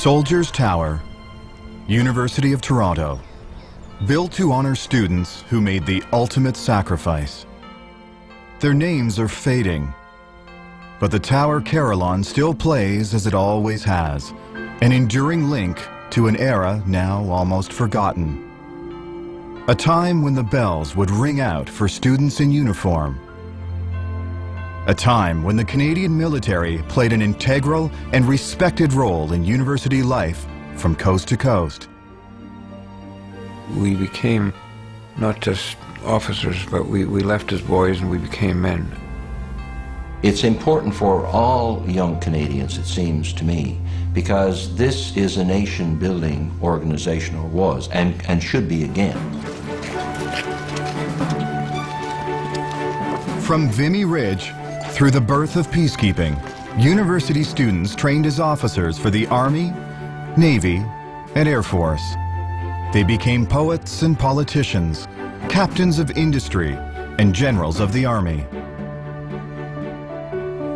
Soldiers Tower, University of Toronto. Built to honor students who made the ultimate sacrifice. Their names are fading, but the Tower Carillon still plays as it always has, an enduring link to an era now almost forgotten. A time when the bells would ring out for students in uniform. A time when the Canadian military played an integral and respected role in university life from coast to coast. We became not just officers, but we left as boys and we became men. It's important for all young Canadians, it seems to me, because this is a nation-building organization, or was, and should be again. From Vimy Ridge, through the birth of peacekeeping, university students trained as officers for the Army, Navy, and Air Force. They became poets and politicians, captains of industry, and generals of the Army.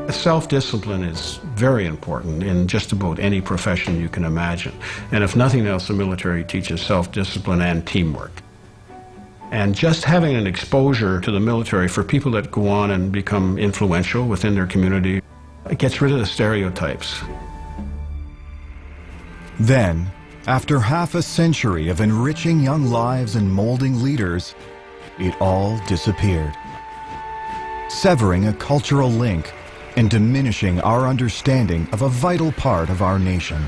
Self-discipline is very important in just about any profession you can imagine. And if nothing else, the military teaches self-discipline and teamwork. And just having an exposure to the military for people that go on and become influential within their community, it gets rid of the stereotypes. Then, after half a century of enriching young lives and molding leaders, it all disappeared, severing a cultural link and diminishing our understanding of a vital part of our nation.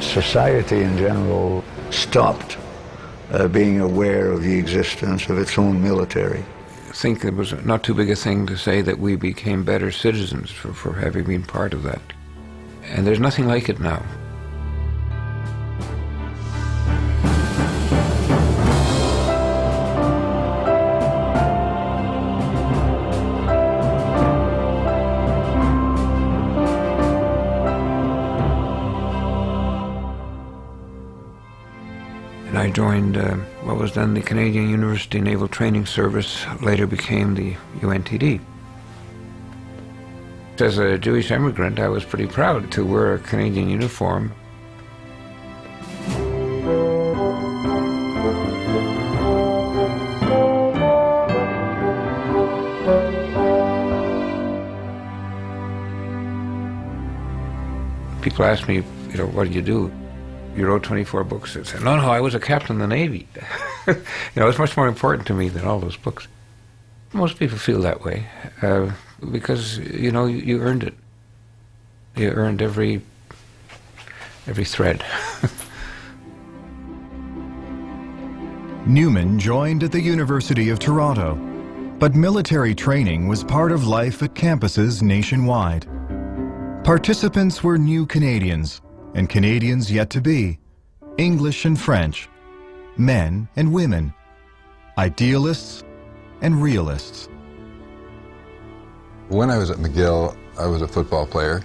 Society in general stopped being aware of the existence of its own military. I think it was not too big a thing to say that we became better citizens for having been part of that. And there's nothing like it now. I joined what was then the Canadian University Naval Training Service, later became the UNTD. As a Jewish immigrant, I was pretty proud to wear a Canadian uniform. People ask me, what do you do? You wrote 24 books. I said, no, I was a captain in the Navy. It's much more important to me than all those books. Most people feel that way because, you earned it. You earned every thread. Newman joined at the University of Toronto, but military training was part of life at campuses nationwide. Participants were new Canadians, and Canadians yet to be, English and French, men and women, idealists and realists. When I was at McGill, I was a football player,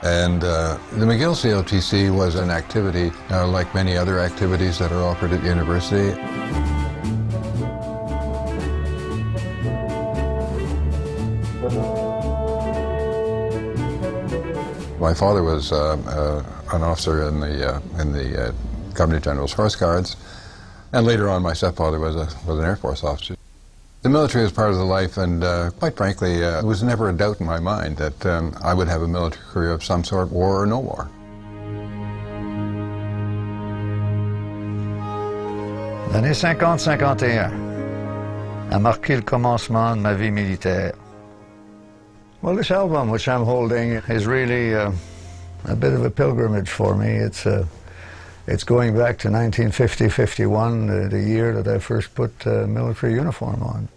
and the McGill CLTC was an activity like many other activities that are offered at university. My father was an officer in the Governor General's Horse Guards, and later on my stepfather was an Air Force officer. The military was part of the life, and quite frankly, it was never a doubt in my mind that I would have a military career of some sort, war or no war. L'année 50-51 a marqué le commencement de ma vie militaire. Well, this album, which I'm holding, is really a bit of a pilgrimage for me. It's going back to 1950-51, the year that I first put military uniform on.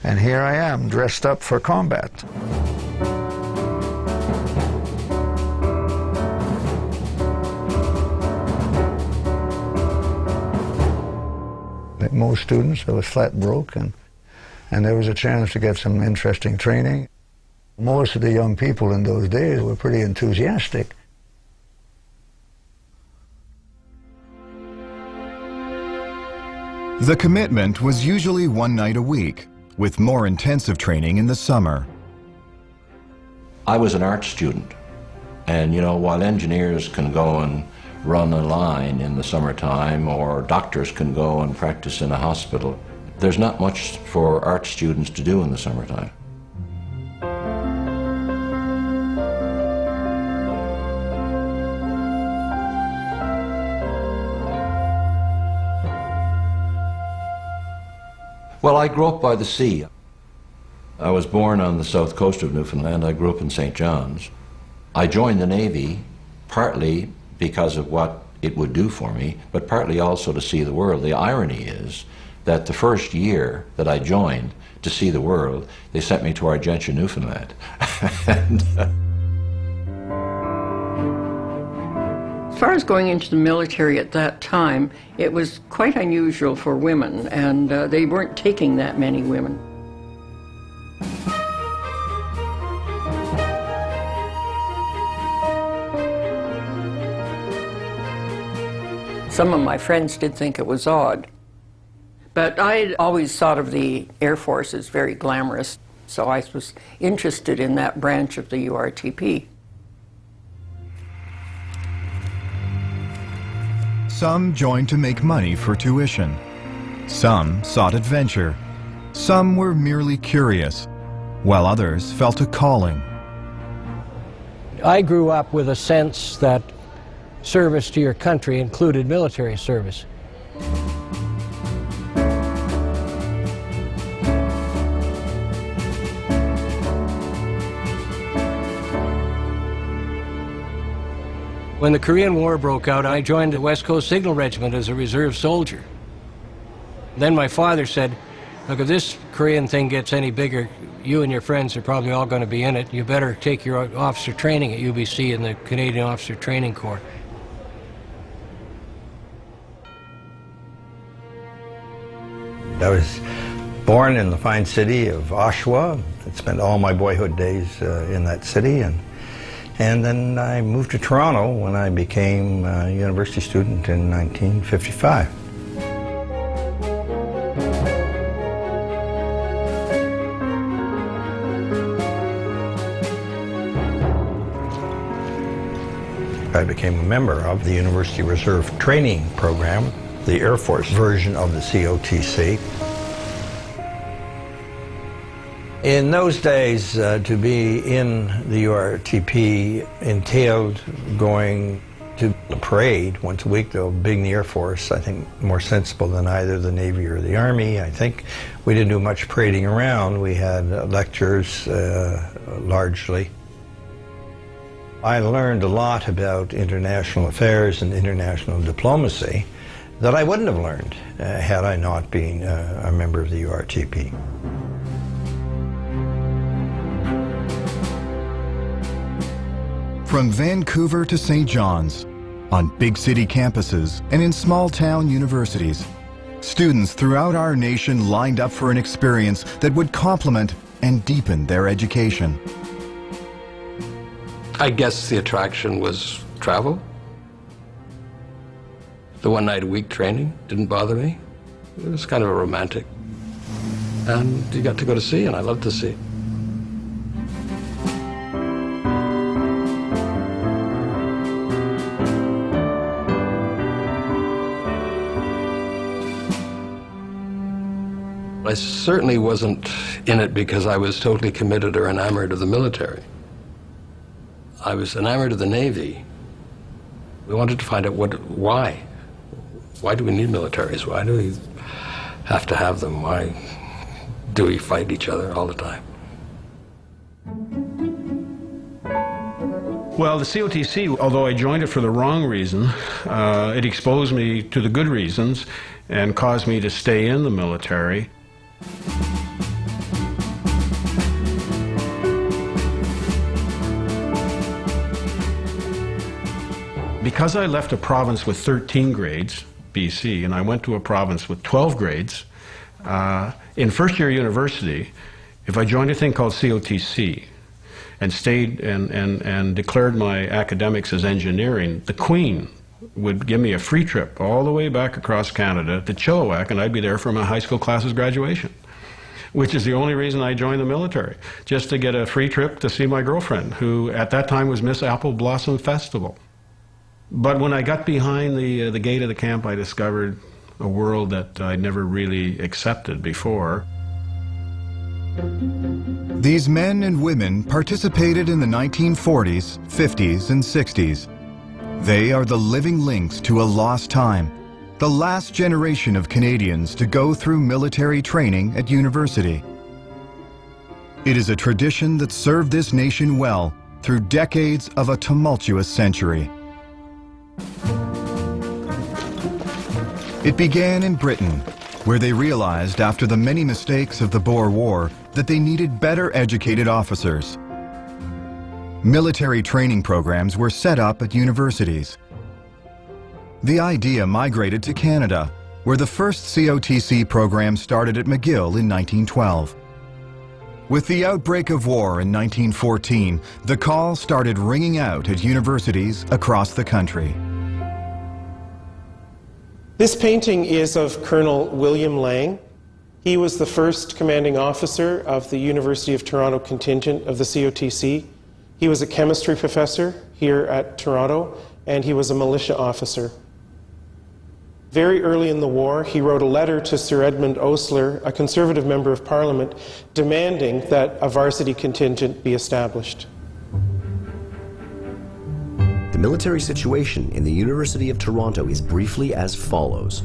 And here I am, dressed up for combat. Like most students, I was flat broke, and there was a chance to get some interesting training. Most of the young people in those days were pretty enthusiastic. The commitment was usually one night a week, with more intensive training in the summer. I was an art student, And you know, while engineers can go and run a line in the summertime, or doctors can go and practice in a hospital, there's not much for art students to do in the summertime. Well, I grew up by the sea. I was born on the south coast of Newfoundland. I grew up in St. John's. I joined the Navy partly because of what it would do for me, but partly also to see the world. The irony is that the first year that I joined to see the world, they sent me to Argentia, Newfoundland. and, As far as going into the military at that time, it was quite unusual for women, and they weren't taking that many women. Some of my friends did think it was odd, but I always thought of the Air Force as very glamorous, so I was interested in that branch of the URTP. Some joined to make money for tuition. Some sought adventure. Some were merely curious, while others felt a calling. I grew up with a sense that service to your country included military service. When the Korean War broke out, I joined the West Coast Signal Regiment as a reserve soldier. Then my father said, look, if this Korean thing gets any bigger, you and your friends are probably all going to be in it. You better take your officer training at UBC in the Canadian Officer Training Corps. I was born in the fine city of Oshawa. I spent all my boyhood days in that city, and then I moved to Toronto when I became a university student in 1955. I became a member of the University Reserve Training Program, the Air Force version of the COTC. In those days, to be in the URTP entailed going to the parade once a week, though being the Air Force, I think more sensible than either the Navy or the Army. I think we didn't do much parading around. We had lectures largely. I learned a lot about international affairs and international diplomacy that I wouldn't have learned had I not been a member of the URTP. From Vancouver to St. John's, on big city campuses and in small town universities, students throughout our nation lined up for an experience that would complement and deepen their education. I guess the attraction was travel. The one night a week training didn't bother me. It was kind of a romantic. And you got to go to sea, and I loved the sea. I certainly wasn't in it because I was totally committed or enamored of the military. I was enamored of the Navy. We wanted to find out why. Why do we need militaries? Why do we have to have them? Why do we fight each other all the time? Well, the COTC, although I joined it for the wrong reason, it exposed me to the good reasons and caused me to stay in the military. Because I left a province with 13 grades, BC, and I went to a province with 12 grades, in first year university, if I joined a thing called COTC and stayed and declared my academics as engineering, the Queen would give me a free trip all the way back across Canada to Chilliwack, and I'd be there for my high school class's graduation. which is the only reason I joined the military, just to get a free trip to see my girlfriend, who at that time was Miss Apple Blossom Festival. But when I got behind the gate of the camp, I discovered a world that I'd never really accepted before. These men and women participated in the 1940s, 50s, and 60s. They are the living links to a lost time, the last generation of Canadians to go through military training at university. It is a tradition that served this nation well through decades of a tumultuous century. It began in Britain, where they realized after the many mistakes of the Boer War that they needed better educated officers. Military training programs were set up at universities. The idea migrated to Canada, where the first COTC program started at McGill in 1912. With the outbreak of war in 1914, the call started ringing out at universities across the country. This painting is of Colonel William Lang. He was the first commanding officer of the University of Toronto contingent of the COTC. He was a chemistry professor here at Toronto, and he was a militia officer. Very early in the war, he wrote a letter to Sir Edmund Osler, a Conservative member of Parliament, demanding that a varsity contingent be established. The military situation in the University of Toronto is briefly as follows.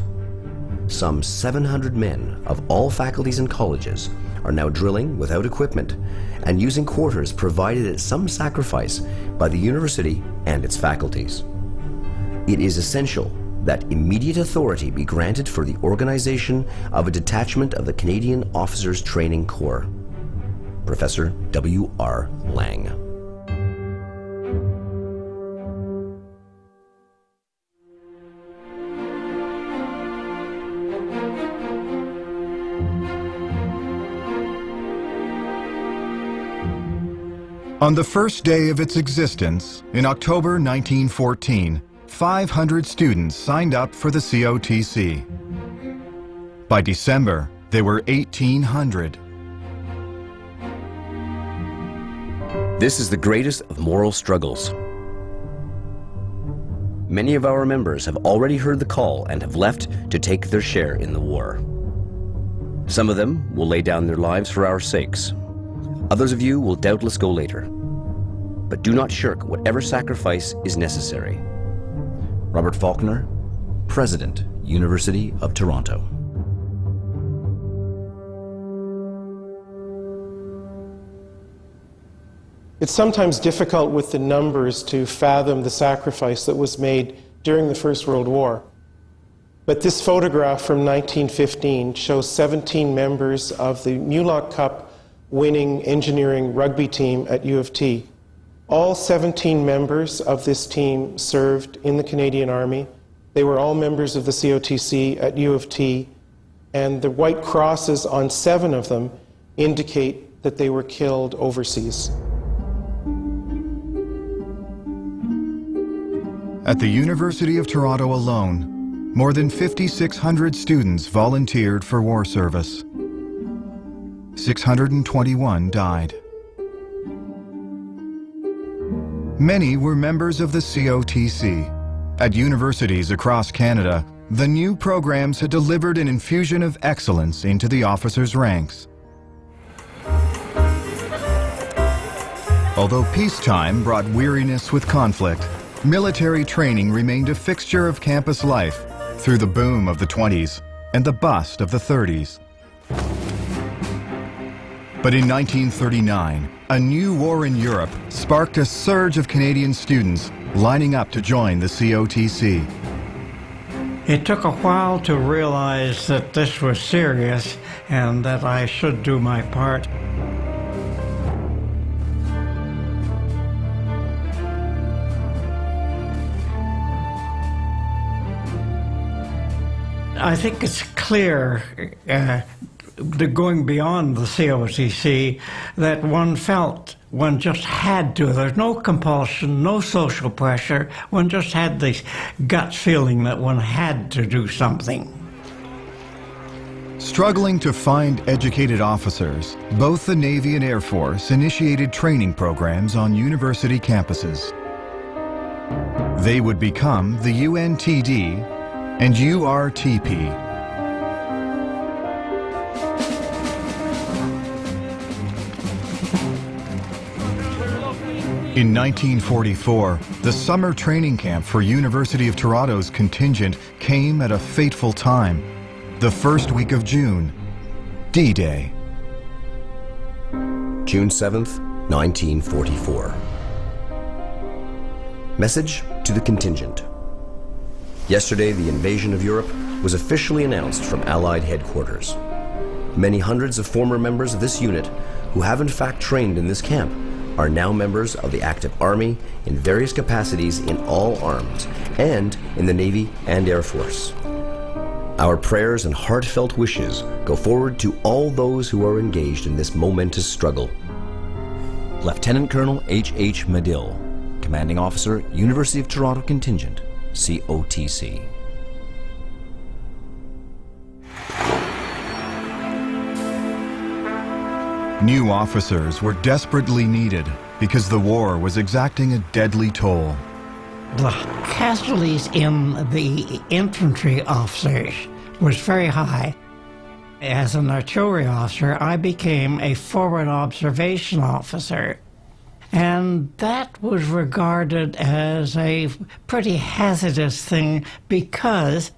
Some 700 men of all faculties and colleges are now drilling without equipment and using quarters provided at some sacrifice by the university and its faculties. It is essential that immediate authority be granted for the organization of a detachment of the Canadian Officers Training Corps. Professor W.R. Lang. On the first day of its existence, in October 1914, 500 students signed up for the COTC. By December, there were 1,800. This is the greatest of moral struggles. Many of our members have already heard the call and have left to take their share in the war. Some of them will lay down their lives for our sakes. Others of you will doubtless go later. But do not shirk whatever sacrifice is necessary. Robert Faulkner, President, University of Toronto. It's sometimes difficult with the numbers to fathom the sacrifice that was made during the First World War. But this photograph from 1915 shows 17 members of the Mulock Cup winning engineering rugby team at U of T. All 17 members of this team served in the Canadian Army. They were all members of the COTC at U of T, and the white crosses on 7 of them indicate that they were killed overseas. At the University of Toronto alone, more than 5,600 students volunteered for war service. 621 died. Many were members of the COTC. At universities across Canada, the new programs had delivered an infusion of excellence into the officers' ranks. Although peacetime brought weariness with conflict, military training remained a fixture of campus life through the boom of the 20s and the bust of the 30s. But in 1939, a new war in Europe sparked a surge of Canadian students lining up to join the COTC. It took a while to realize that this was serious and that I should do my part. I think it's clear, going beyond the COTC, that one felt one just had to. There's no compulsion, no social pressure. One just had this gut feeling that one had to do something. Struggling to find educated officers, both the Navy and Air Force initiated training programs on university campuses. They would become the UNTD and URTP. In 1944, the summer training camp for University of Toronto's contingent came at a fateful time. The first week of June, D-Day. June 7th, 1944. Message to the contingent. Yesterday, the invasion of Europe was officially announced from Allied headquarters. Many hundreds of former members of this unit, who have in fact trained in this camp, are now members of the active Army in various capacities in all arms and in the Navy and Air Force. Our prayers and heartfelt wishes go forward to all those who are engaged in this momentous struggle. Lieutenant Colonel H.H. McGill, Commanding Officer, University of Toronto Contingent, COTC. New officers were desperately needed because the war was exacting a deadly toll. The casualties in the infantry officers was very high. As an artillery officer, I became a forward observation officer. And that was regarded as a pretty hazardous thing because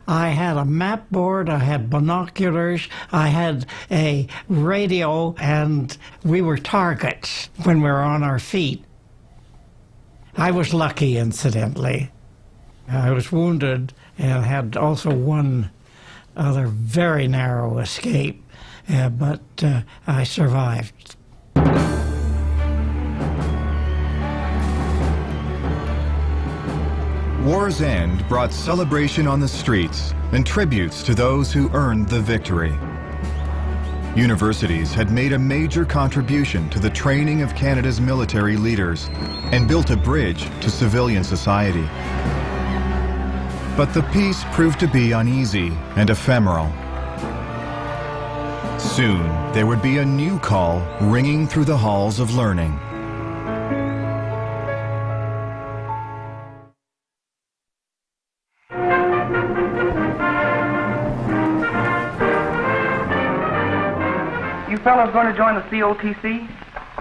I had a map board, I had binoculars, I had a radio, and we were targets when we were on our feet. I was lucky, incidentally. I was wounded and had also one other very narrow escape, but I survived. War's end brought celebration on the streets and tributes to those who earned the victory. Universities had made a major contribution to the training of Canada's military leaders and built a bridge to civilian society. But the peace proved to be uneasy and ephemeral. Soon, there would be a new call ringing through the halls of learning. You fellas going to join the COTC?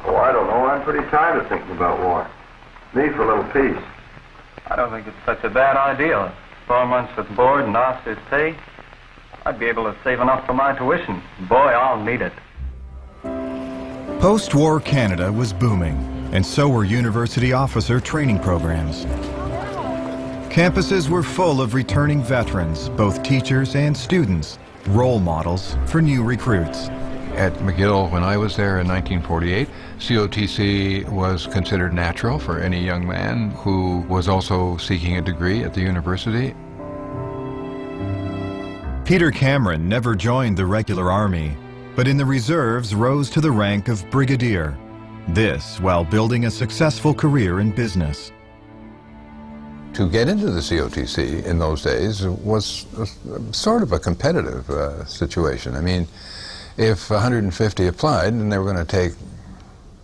Oh, I don't know. I'm pretty tired of thinking about war. Me for a little peace. I don't think it's such a bad idea. 4 months with board and officer's pay. I'd be able to save enough for my tuition. Boy, I'll need it. Post-war Canada was booming, and so were university officer training programs. Campuses were full of returning veterans, both teachers and students, role models for new recruits. At McGill, when I was there in 1948, COTC was considered natural for any young man who was also seeking a degree at the university. Peter Cameron never joined the regular army, but in the reserves rose to the rank of brigadier. This while building a successful career in business. To get into the COTC in those days was sort of a competitive situation. I mean, if 150 applied and they were going to take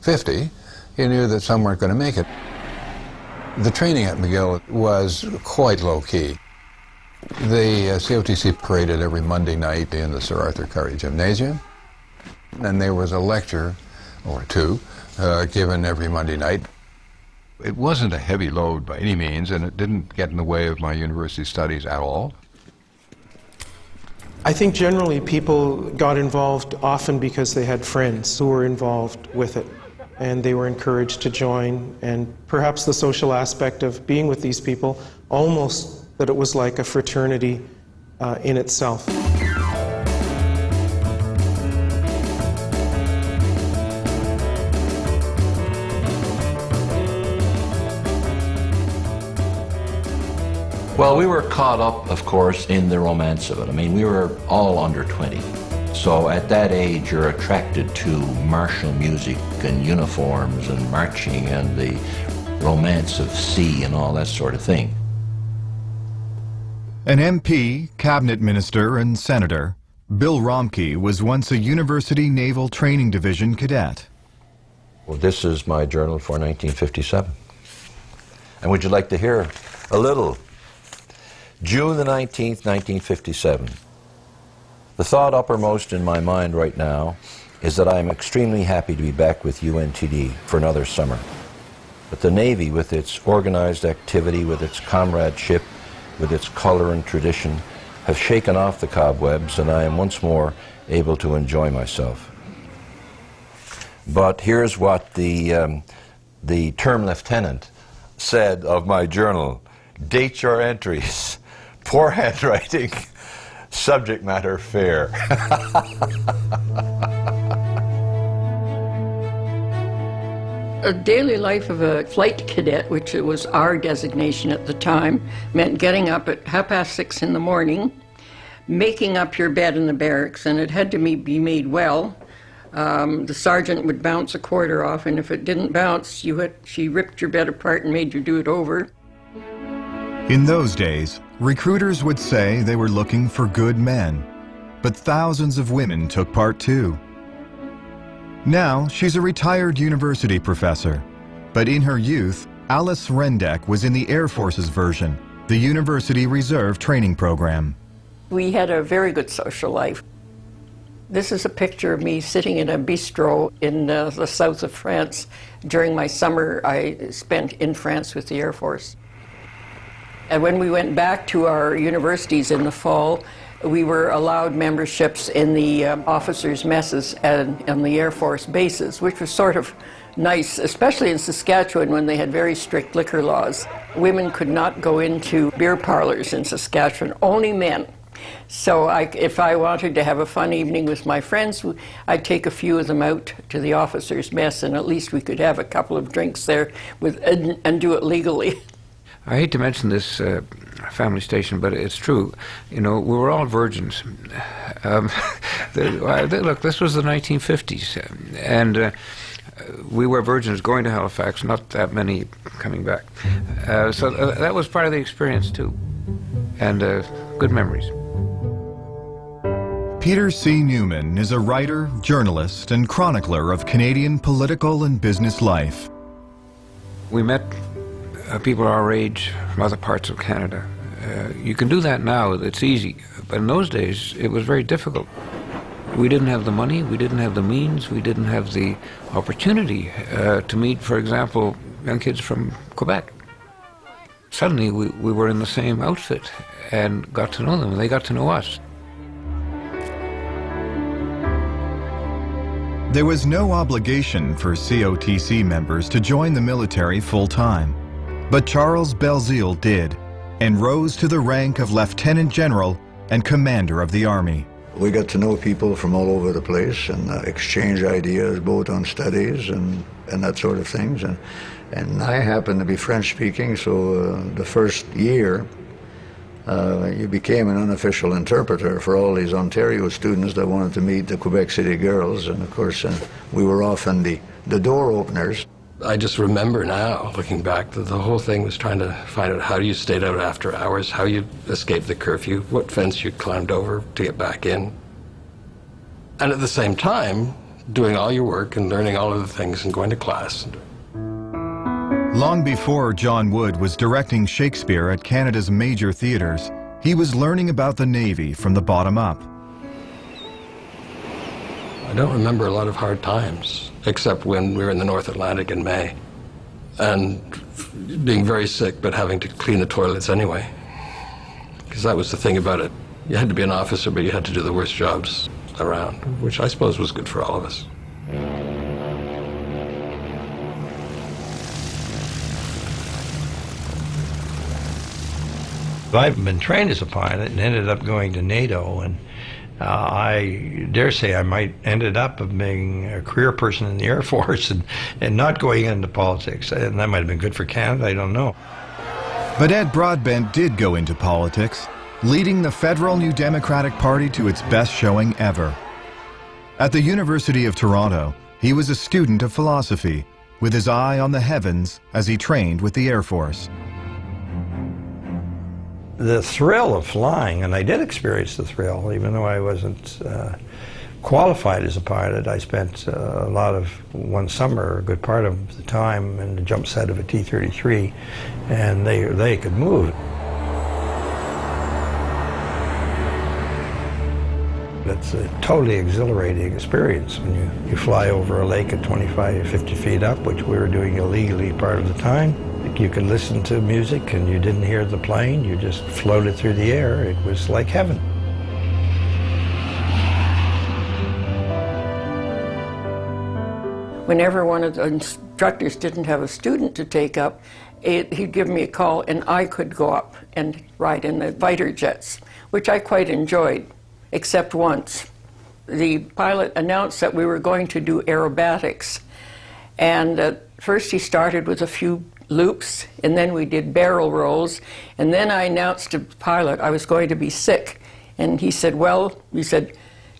50, you knew that some weren't going to make it. The training at McGill was quite low-key. The COTC paraded every Monday night in the Sir Arthur Currie Gymnasium, and there was a lecture or two given every Monday night. It wasn't a heavy load by any means, and it didn't get in the way of my university studies at all. I think generally people got involved often because they had friends who were involved with it, and they were encouraged to join, and perhaps the social aspect of being with these people, almost that it was like a fraternity in itself. Well, we were caught up, of course, in the romance of it. I mean, we were all under 20. So at that age, you're attracted to martial music and uniforms and marching and the romance of sea and all that sort of thing. An MP, cabinet minister, and senator, Bill Romke was once a University Naval Training Division cadet. Well, this is my journal for 1957. And would you like to hear a little? June the 19th, 1957. The thought uppermost in my mind right now is that I am extremely happy to be back with UNTD for another summer. But the Navy, with its organized activity, with its comradeship, with its color and tradition, have shaken off the cobwebs, and I am once more able to enjoy myself. But here's what the term lieutenant said of my journal. Date your entries. Poor handwriting. Subject matter fair. A daily life of a flight cadet, which it was our designation at the time, meant getting up at 6:30 in the morning, making up your bed in the barracks, and it had to be made well. The sergeant would bounce a quarter off, and if it didn't bounce, she ripped your bed apart and made you do it over. In those days, recruiters would say they were looking for good men, but thousands of women took part too. Now, she's a retired university professor, but in her youth, Alice Rendeck was in the Air Force's version, the University Reserve Training Program. We had a very good social life. This is a picture of me sitting in a bistro in the south of France during my summer I spent in France with the Air Force. And when we went back to our universities in the fall, we were allowed memberships in the officers' messes and on the Air Force bases, which was sort of nice, especially in Saskatchewan when they had very strict liquor laws. Women could not go into beer parlors in Saskatchewan, only men. So if I wanted to have a fun evening with my friends, I'd take a few of them out to the officers' mess, and at least we could have a couple of drinks there and do it legally. I hate to mention this family station, but it's true. You know, we were all virgins. Look, this was the 1950s, and we were virgins going to Halifax, not that many coming back. So that was part of the experience, too, and good memories. Peter C. Newman is a writer, journalist, and chronicler of Canadian political and business life. We met people our age from other parts of Canada. You can do that now, it's easy, but in those days it was very difficult. We didn't have the money, we didn't have the means, we didn't have the opportunity to meet, for example, young kids from Quebec. Suddenly we were in the same outfit and got to know them, and they got to know us. There was no obligation for COTC members to join the military full-time, but Charles Belzile did, and rose to the rank of Lieutenant General and Commander of the Army. We got to know people from all over the place and exchange ideas both on studies and that sort of things. And I happened to be French-speaking, so the first year you became an unofficial interpreter for all these Ontario students that wanted to meet the Quebec City girls. And of course, we were often the door openers. I just remember now, looking back, that the whole thing was trying to find out how you stayed out after hours, how you escaped the curfew, what fence you climbed over to get back in. And at the same time, doing all your work and learning all of the things and going to class. Long before John Wood was directing Shakespeare at Canada's major theaters, he was learning about the Navy from the bottom up. I don't remember a lot of hard times, except when we were in the North Atlantic in May, and being very sick but having to clean the toilets anyway. Because that was the thing about it. You had to be an officer, but you had to do the worst jobs around, which I suppose was good for all of us. I've been trained as a pilot and ended up going to NATO, and I dare say I might ended up being a career person in the Air Force and not going into politics, and that might have been good for Canada, I don't know. But Ed Broadbent did go into politics, leading the federal New Democratic Party to its best showing ever. At the University of Toronto, he was a student of philosophy, with his eye on the heavens as he trained with the Air Force. The thrill of flying, and I did experience the thrill, even though I wasn't qualified as a pilot. I spent a lot of one summer, a good part of the time, in the jump set of a T-33, and they could move. It's a totally exhilarating experience when you fly over a lake at 25, 50 feet up, which we were doing illegally part of the time. You could listen to music and you didn't hear the plane, you just floated through the air. It was like heaven. Whenever one of the instructors didn't have a student to take up, he'd give me a call and I could go up and ride in the fighter jets, which I quite enjoyed, except once. The pilot announced that we were going to do aerobatics. And first he started with a few loops, and then we did barrel rolls, and then I announced to the pilot I was going to be sick. And he said,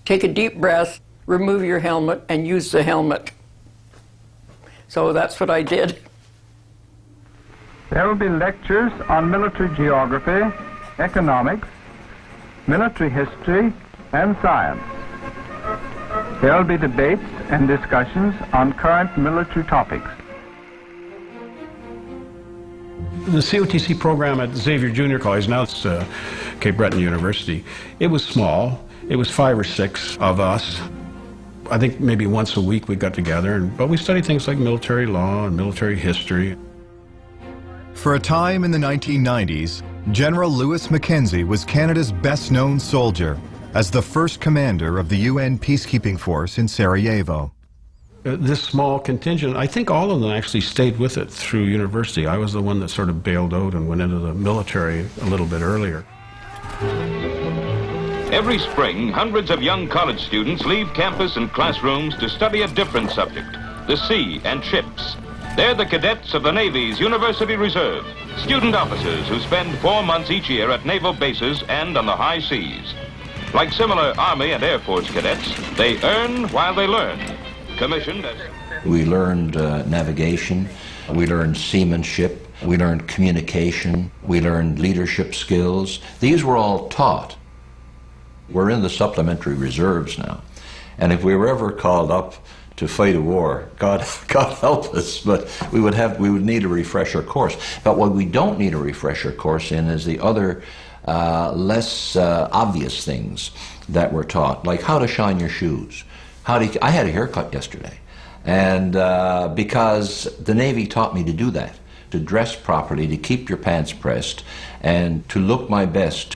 take a deep breath, remove your helmet, and use the helmet. So that's what I did. There will be lectures on military geography, economics, military history, and science. There will be debates and discussions on current military topics. The COTC program at Xavier Junior College, now it's Cape Breton University, it was small. It was 5 or 6 of us. I think maybe once a week we got together, but we studied things like military law and military history. For a time in the 1990s, General Louis Mackenzie was Canada's best-known soldier as the first commander of the UN peacekeeping force in Sarajevo. This small contingent, I think all of them actually stayed with it through university. I was the one that sort of bailed out and went into the military a little bit earlier. Every spring, hundreds of young college students leave campus and classrooms to study a different subject, the sea and ships. They're the cadets of the Navy's University Reserve, student officers who spend 4 months each year at naval bases and on the high seas. Like similar Army and Air Force cadets, they earn while they learn. Commissioned as... We learned navigation, we learned seamanship, we learned communication, we learned leadership skills. These were all taught. We're in the supplementary reserves now, and if we were ever called up to fight a war, God help us, but we would need a refresher course. But what we don't need a refresher course in is the other less obvious things that were taught, like how to shine your shoes. I had a haircut yesterday, and because the Navy taught me to do that, to dress properly, to keep your pants pressed, and to look my best.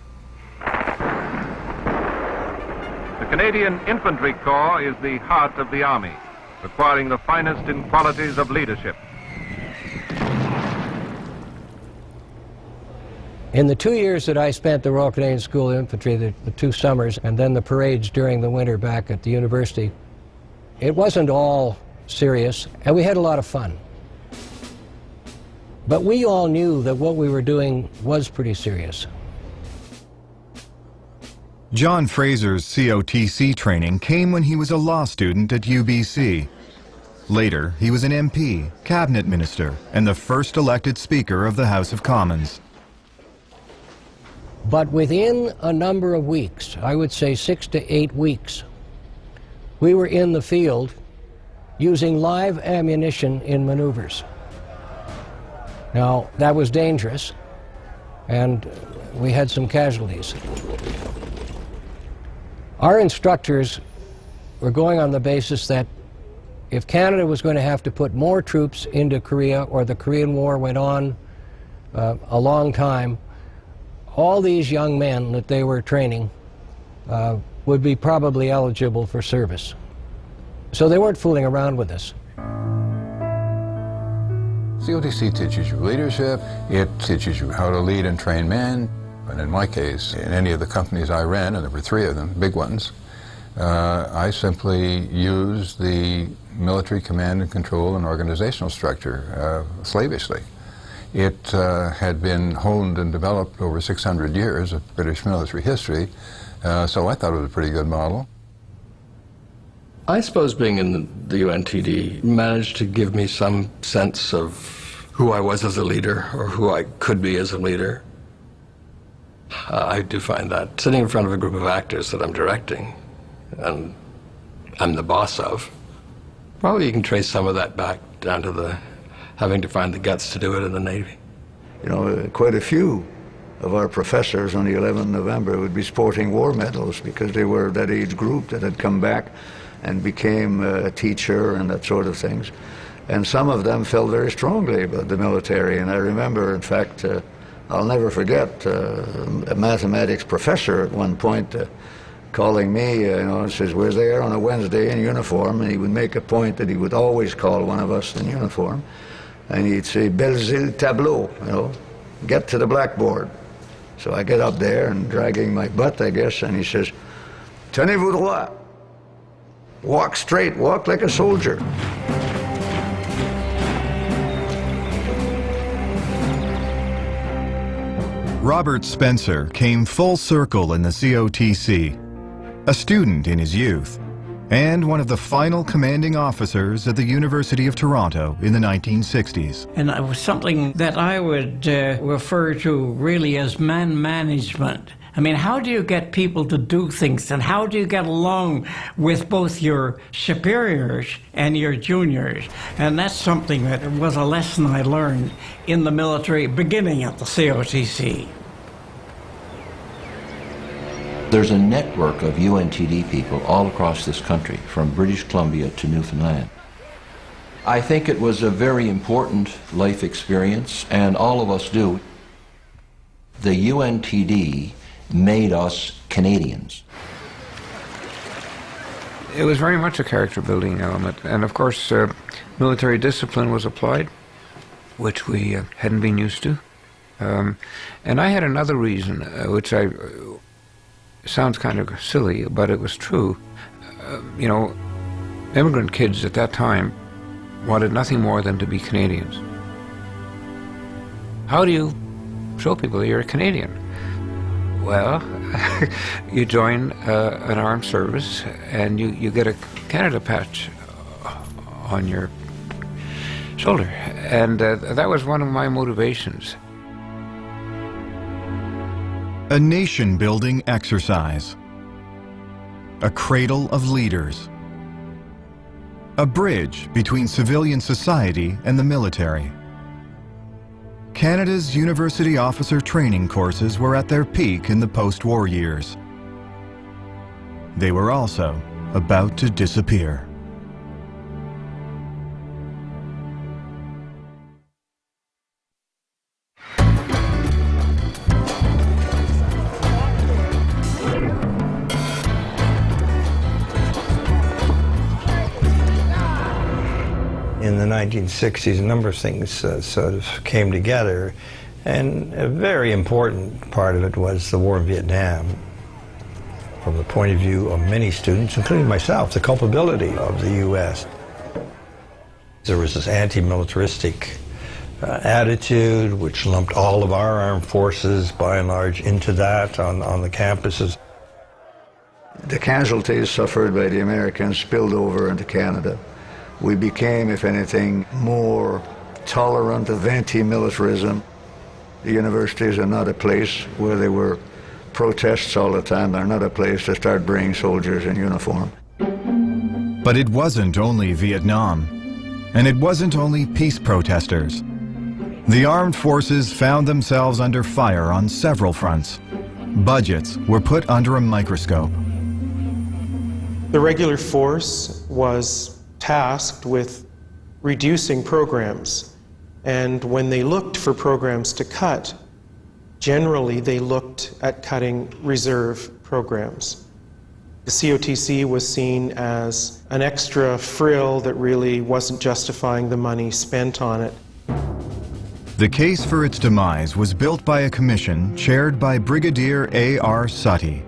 The Canadian Infantry Corps is the heart of the Army, requiring the finest in qualities of leadership. In the 2 years that I spent at the Royal Canadian School of Infantry, the 2 summers, and then the parades during the winter back at the university, it wasn't all serious, and we had a lot of fun. But we all knew that what we were doing was pretty serious. John Fraser's COTC training came when he was a law student at UBC. Later, he was an MP, cabinet minister, and the first elected Speaker of the House of Commons. But within a number of weeks, I would say 6 to 8 weeks, we were in the field using live ammunition in maneuvers. Now, that was dangerous, and we had some casualties. Our instructors were going on the basis that if Canada was going to have to put more troops into Korea, or the Korean War went on a long time, all these young men that they were training would be probably eligible for service. So they weren't fooling around with us. COTC teaches you leadership, it teaches you how to lead and train men. And in my case, in any of the companies I ran, and there were 3 of them, big ones, I simply used the military command and control and organizational structure slavishly. It had been honed and developed over 600 years of British military history, so I thought it was a pretty good model. I suppose being in the UNTD managed to give me some sense of who I was as a leader, or who I could be as a leader. I do find that sitting in front of a group of actors that I'm directing and I'm the boss of, probably you can trace some of that back down to the having to find the guts to do it in the Navy. You know, quite a few of our professors on the 11th of November would be sporting war medals because they were that age group that had come back and became a teacher and that sort of things. And some of them felt very strongly about the military. And I remember, in fact, I'll never forget a mathematics professor at one point calling me, and says, we're there on a Wednesday in uniform, and he would make a point that he would always call one of us in uniform, and he'd say, Belzile tableau, get to the blackboard. So I get up there and dragging my butt, I guess, and he says, tenez-vous droit. Walk straight, walk like a soldier. Robert Spencer came full circle in the COTC, a student in his youth, and one of the final commanding officers at the University of Toronto in the 1960s. And it was something that I would refer to really as man management. I mean, how do you get people to do things, and how do you get along with both your superiors and your juniors? And that's something that was a lesson I learned in the military, beginning at the COTC. There's a network of UNTD people all across this country, from British Columbia to Newfoundland. I think it was a very important life experience, and all of us do. The UNTD made us Canadians. It was very much a character building element, and of course military discipline was applied, which we hadn't been used to. And I had another reason, which sounds kind of silly, but it was true. Immigrant kids at that time wanted nothing more than to be Canadians. How do you show people that you're a Canadian? Well, you join an armed service and you get a Canada patch on your shoulder. And that was one of my motivations. A nation-building exercise. A cradle of leaders. A bridge between civilian society and the military. Canada's university officer training courses were at their peak in the post-war years. They were also about to disappear. In the 1960s, a number of things sort of came together, and a very important part of it was the war in Vietnam. From the point of view of many students, including myself, the culpability of the U.S. There was this anti-militaristic attitude which lumped all of our armed forces, by and large, into that on the campuses. The casualties suffered by the Americans spilled over into Canada. We became, if anything, more tolerant of anti-militarism. The universities are not a place where there were protests all the time. They're not a place to start bringing soldiers in uniform. But it wasn't only Vietnam, and it wasn't only peace protesters. The armed forces found themselves under fire on several fronts. Budgets were put under a microscope. The regular force was tasked with reducing programs, and when they looked for programs to cut, generally they looked at cutting reserve programs. The COTC was seen as an extra frill that really wasn't justifying the money spent on it. The case for its demise was built by a commission chaired by Brigadier A.R. Sutty.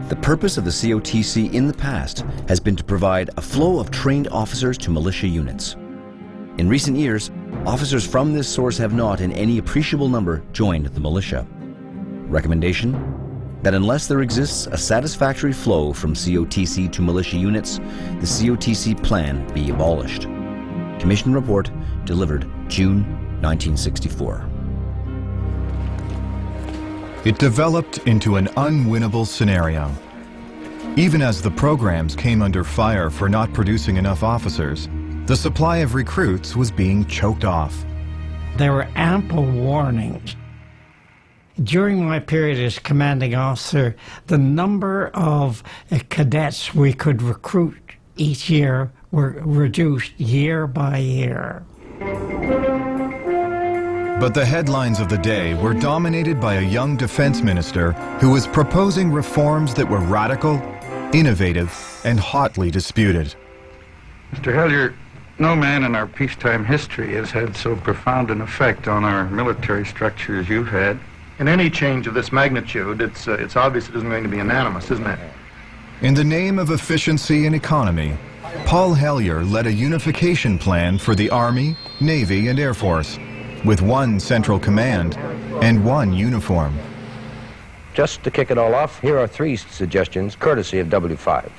The purpose of the COTC in the past has been to provide a flow of trained officers to militia units. In recent years, officers from this source have not, in any appreciable number, joined the militia. Recommendation: that unless there exists a satisfactory flow from COTC to militia units, the COTC plan be abolished. Commission report delivered June 1964. it developed into an unwinnable scenario. Even as the programs came under fire for not producing enough officers, the supply of recruits was being choked off. There were ample warnings. During my period as commanding officer, the number of cadets we could recruit each year were reduced year by year. But the headlines of the day were dominated by a young defense minister who was proposing reforms that were radical, innovative, and hotly disputed. Mr. Hellyer, no man in our peacetime history has had so profound an effect on our military structure as you've had. In any change of this magnitude, it's obvious it isn't going to be unanimous, isn't it? In the name of efficiency and economy, Paul Hellyer led a unification plan for the Army, Navy, and Air Force, with one central command and one uniform. Just to kick it all off, here are 3 suggestions, courtesy of W5.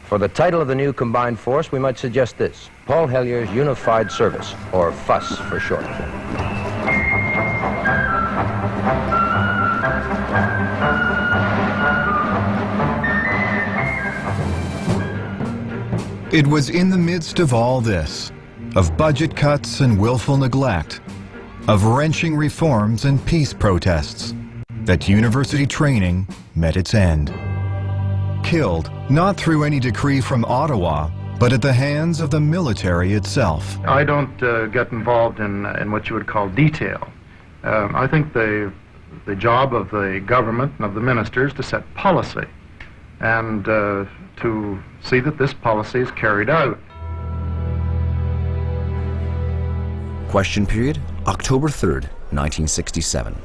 For the title of the new combined force, we might suggest this: Paul Hellyer's Unified Service, or FUS for short. It was in the midst of all this, of budget cuts and willful neglect, of wrenching reforms and peace protests, that university training met its end. Killed, not through any decree from Ottawa, but at the hands of the military itself. I don't get involved in what you would call detail. I think the job of the government and of the ministers to set policy and to see that this policy is carried out. Question period, October 3rd, 1967.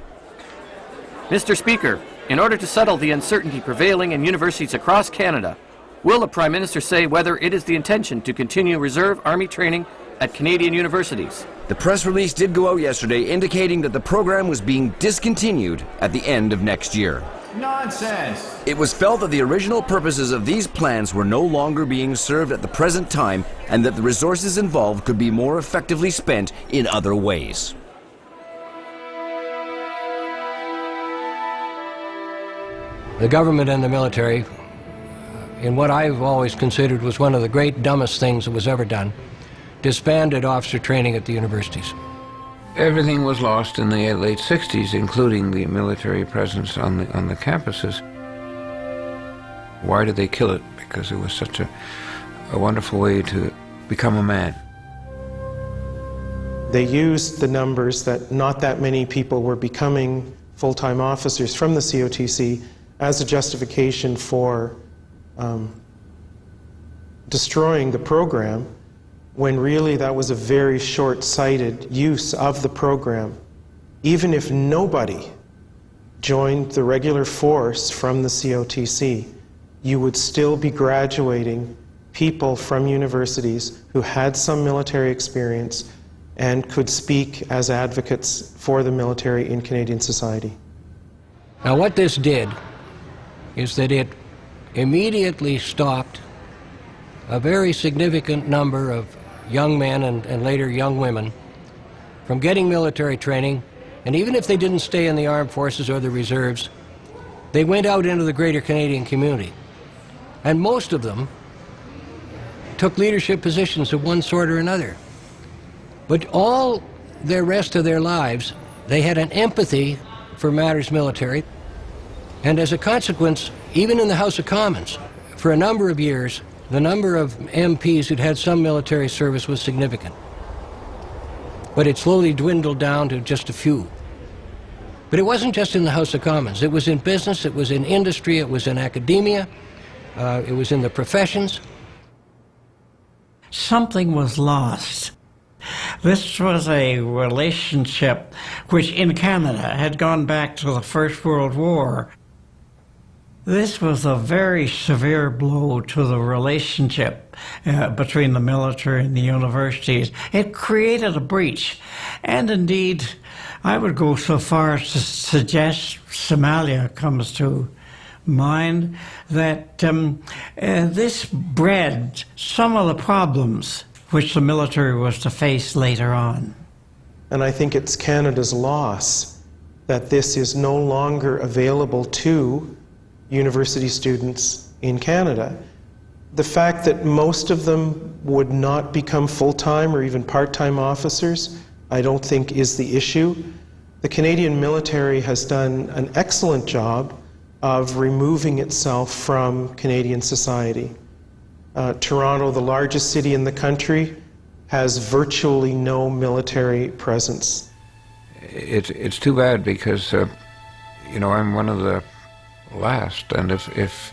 Mr. Speaker, in order to settle the uncertainty prevailing in universities across Canada, will the Prime Minister say whether it is the intention to continue reserve Army training at Canadian universities? The press release did go out yesterday indicating that the program was being discontinued at the end of next year. Nonsense! It was felt that the original purposes of these plans were no longer being served at the present time and that the resources involved could be more effectively spent in other ways. The government and the military, in what I've always considered was one of the great dumbest things that was ever done, disbanded officer training at the universities. Everything was lost in the late 60s, including the military presence on the campuses. Why did they kill it? Because it was such a wonderful way to become a man. They used the numbers that not that many people were becoming full-time officers from the COTC as a justification for destroying the program, when really that was a very short-sighted use of the program. Even if nobody joined the regular force from the COTC, you would still be graduating people from universities who had some military experience and could speak as advocates for the military in Canadian society. Now what this did is that it immediately stopped a very significant number of young men and later young women from getting military training, and even if they didn't stay in the armed forces or the reserves, they went out into the greater Canadian community. And most of them took leadership positions of one sort or another. But all the rest of their lives, they had an empathy for matters military, and as a consequence, even in the House of Commons, for a number of years, the number of MPs who'd had some military service was significant. But it slowly dwindled down to just a few. But it wasn't just in the House of Commons. It was in business, it was in industry, it was in academia, it was in the professions. Something was lost. This was a relationship which in Canada had gone back to the First World War. This was a very severe blow to the relationship between the military and the universities. It created a breach. And indeed, I would go so far as to suggest, Somalia comes to mind, that this bred some of the problems which the military was to face later on. And I think it's Canada's loss that this is no longer available to university students in Canada. The fact that most of them would not become full-time or even part-time officers, I don't think is the issue. The Canadian military has done an excellent job of removing itself from Canadian society. Toronto, the largest city in the country, has virtually no military presence. It's too bad because, you know, I'm one of the last, and if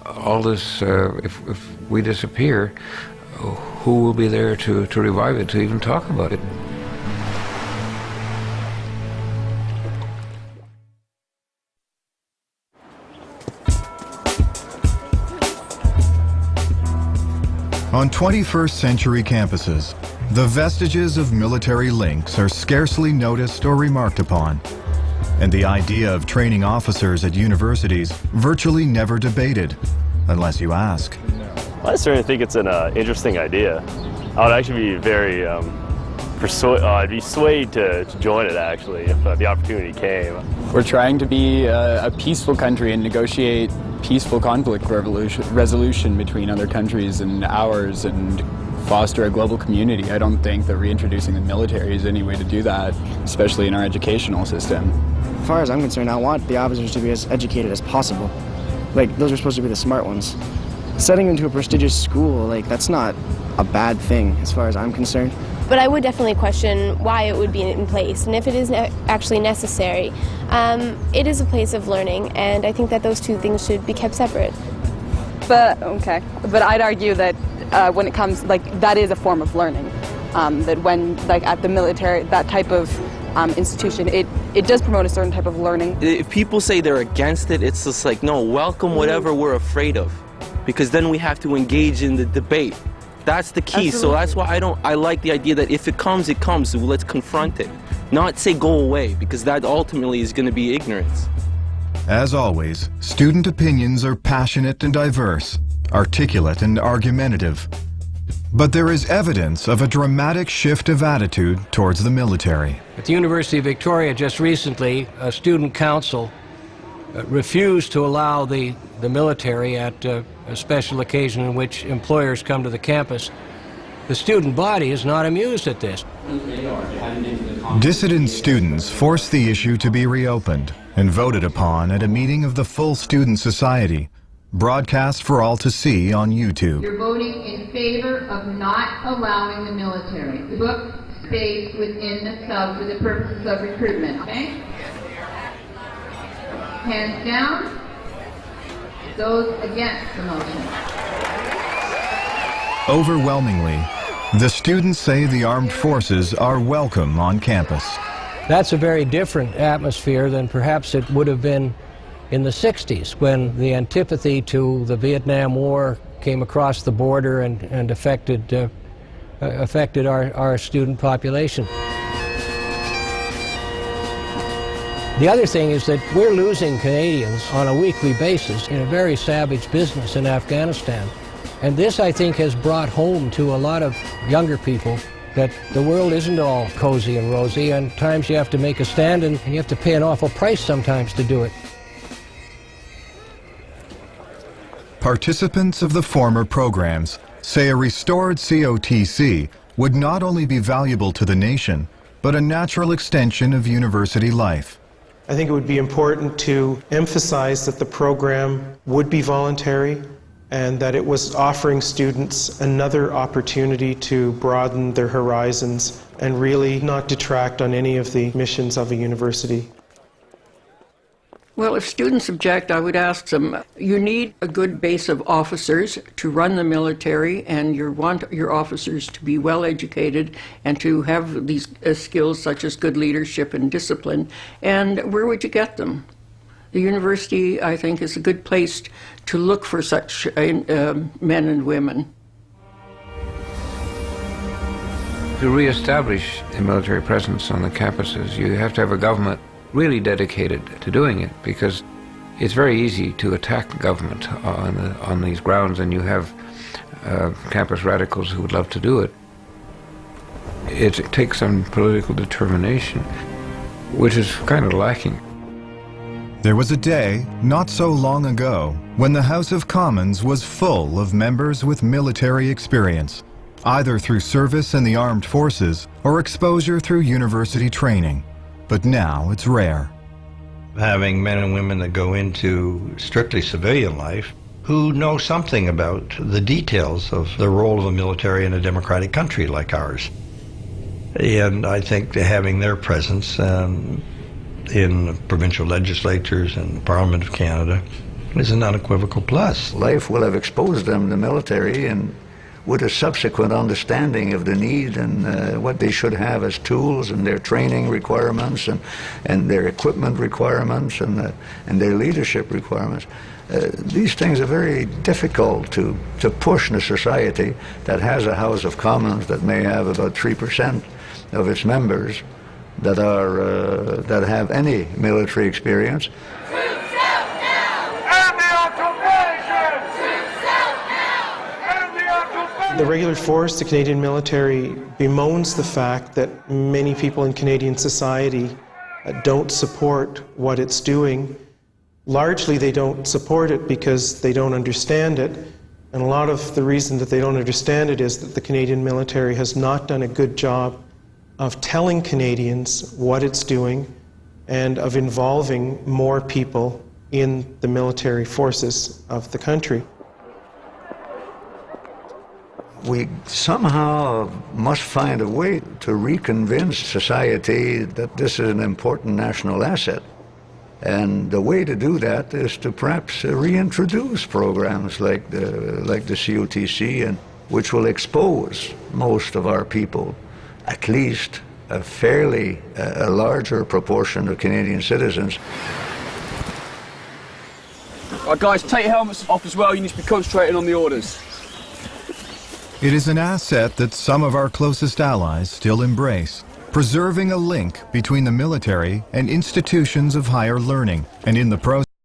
all this, if we disappear, who will be there to revive it, to even talk about it? On 21st century campuses, the vestiges of military links are scarcely noticed or remarked upon, and the idea of training officers at universities virtually never debated, unless you ask. Well, I certainly think it's an interesting idea. I would actually be very I'd be swayed to join it, actually, if the opportunity came. We're trying to be a peaceful country and negotiate peaceful conflict resolution between other countries and ours and foster a global community. I don't think that reintroducing the military is any way to do that, especially in our educational system. As far as I'm concerned, I want the officers to be as educated as possible. Like, those are supposed to be the smart ones. Sending them to a prestigious school, like, that's not a bad thing as far as I'm concerned. But I would definitely question why it would be in place, and if it is actually necessary. It is a place of learning, and I think that those two things should be kept separate. But I'd argue that when it comes, like, that is a form of learning. That when, like, at the military, that type of institution, it does promote a certain type of learning. If people say they're against it, it's just like, no, welcome whatever we're afraid of, because then we have to engage in the debate. That's the key. Absolutely. So that's why I like the idea that if it comes, it comes. So let's confront it. Not say go away, because that ultimately is going to be ignorance. As always, student opinions are passionate and diverse, articulate and argumentative. But there is evidence of a dramatic shift of attitude towards the military. At the University of Victoria just recently, a student council refused to allow the military at a special occasion in which employers come to the campus. The student body is not amused at this. Dissident students forced the issue to be reopened and voted upon at a meeting of the full student society, broadcast for all to see on YouTube. You're voting in favor of not allowing the military to book space within the sub for the purposes of recruitment, okay? Hands down. Those against the motion. Overwhelmingly, the students say the armed forces are welcome on campus. That's a very different atmosphere than perhaps it would have been in the 60s, when the antipathy to the Vietnam War came across the border and affected our student population. The other thing is that we're losing Canadians on a weekly basis in a very savage business in Afghanistan. And this, I think, has brought home to a lot of younger people that the world isn't all cozy and rosy, and at times you have to make a stand, and you have to pay an awful price sometimes to do it. Participants of the former programs say a restored COTC would not only be valuable to the nation, but a natural extension of university life. I think it would be important to emphasize that the program would be voluntary and that it was offering students another opportunity to broaden their horizons and really not detract on any of the missions of a university. Well, if students object, I would ask them, you need a good base of officers to run the military, and you want your officers to be well educated and to have these skills such as good leadership and discipline. And where would you get them? The university, I think, is a good place to look for such men and women. To reestablish a military presence on the campuses, you have to have a government really dedicated to doing it, because it's very easy to attack the government on these grounds, and you have campus radicals who would love to do it. It takes some political determination. which is kind of lacking. There was a day, not so long ago, when the House of Commons was full of members with military experience, either through service in the armed forces or exposure through university training. But now it's rare. Having men and women that go into strictly civilian life who know something about the details of the role of a military in a democratic country like ours. And I think having their presence in provincial legislatures and the Parliament of Canada is an unequivocal plus. Life will have exposed them to the military, and with a subsequent understanding of the need and what they should have as tools and their training requirements and their equipment requirements and their leadership requirements. These things are very difficult to push in a society that has a House of Commons that may have about 3% of its members that have any military experience. The regular force, the Canadian military, bemoans the fact that many people in Canadian society don't support what it's doing. Largely, they don't support it because they don't understand it. And a lot of the reason that they don't understand it is that the Canadian military has not done a good job of telling Canadians what it's doing and of involving more people in the military forces of the country. We somehow must find a way to reconvince society that this is an important national asset. And the way to do that is to perhaps reintroduce programs like the COTC, and which will expose most of our people, at least a larger proportion of Canadian citizens. Right, guys, take your helmets off as well. You need to be concentrating on the orders. It is an asset that some of our closest allies still embrace, preserving a link between the military and institutions of higher learning, and in the process